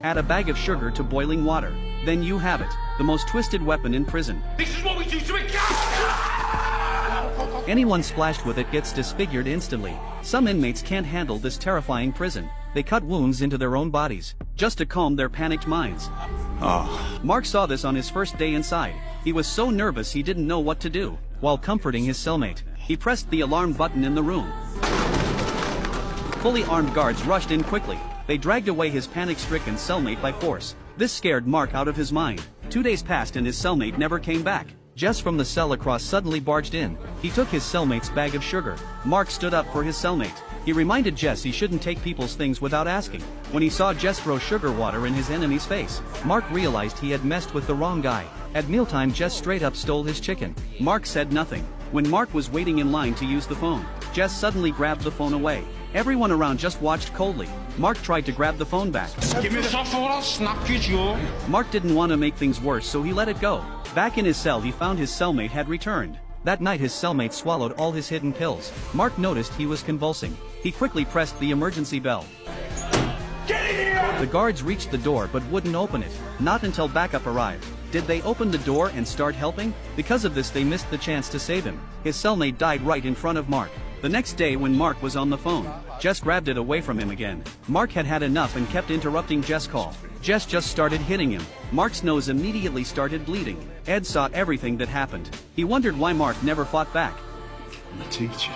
Add a bag of sugar to boiling water. Then you have it, the most twisted weapon in prison. This is what we do to a Anyone splashed with it gets disfigured instantly. Some inmates can't handle this terrifying prison. They cut wounds into their own bodies, just to calm their panicked minds. Mark saw this on his first day inside. He was so nervous he didn't know what to do. While comforting his cellmate, he pressed the alarm button in the room. Fully armed guards rushed in quickly. They dragged away his panic-stricken cellmate by force. This scared Mark out of his mind. 2 days passed and his cellmate never came back. Jess from the cell across suddenly barged in. He took his cellmate's bag of sugar. Mark stood up for his cellmate. He reminded Jess he shouldn't take people's things without asking. When he saw Jess throw sugar water in his enemy's face, Mark realized he had messed with the wrong guy. At mealtime, Jess straight up stole his chicken. Mark said nothing. When Mark was waiting in line to use the phone, Jess suddenly grabbed the phone away. Everyone around just watched coldly. Mark tried to grab the phone back. Give me the phone, I'll snap you, Joe. Mark didn't want to make things worse, so he let it go. Back in his cell, he found his cellmate had returned. That night his cellmate swallowed all his hidden pills. Mark noticed he was convulsing. He quickly pressed the emergency bell. Get in here! The guards reached the door but wouldn't open it. Not until backup arrived. Did they open the door and start helping? Because of this they missed the chance to save him. His cellmate died right in front of Mark. The next day when Mark was on the phone, Jess grabbed it away from him again. Mark had had enough and kept interrupting Jess' call. Jess just started hitting him. Mark's nose immediately started bleeding. Ed saw everything that happened. He wondered why Mark never fought back. I'm a teacher.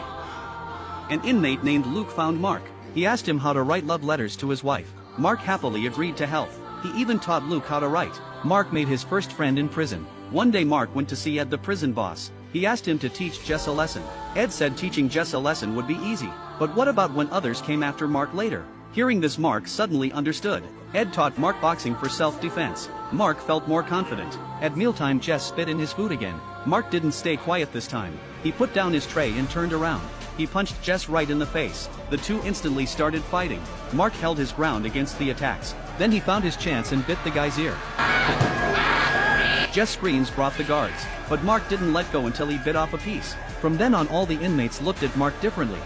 An inmate named Luke found Mark. He asked him how to write love letters to his wife. Mark happily agreed to help. He even taught Luke how to write. Mark made his first friend in prison. One day Mark went to see Ed, the prison boss. He asked him to teach Jess a lesson. Ed said teaching Jess a lesson would be easy. But what about when others came after Mark later? Hearing this, Mark suddenly understood. Ed taught Mark boxing for self-defense. Mark felt more confident. At mealtime, Jess spit in his food again. Mark didn't stay quiet this time. He put down his tray and turned around. He punched Jess right in the face. The two instantly started fighting. Mark held his ground against the attacks. Then he found his chance and bit the guy's ear. Jess' screams brought the guards, but Mark didn't let go until he bit off a piece. From then on, all the inmates looked at Mark differently.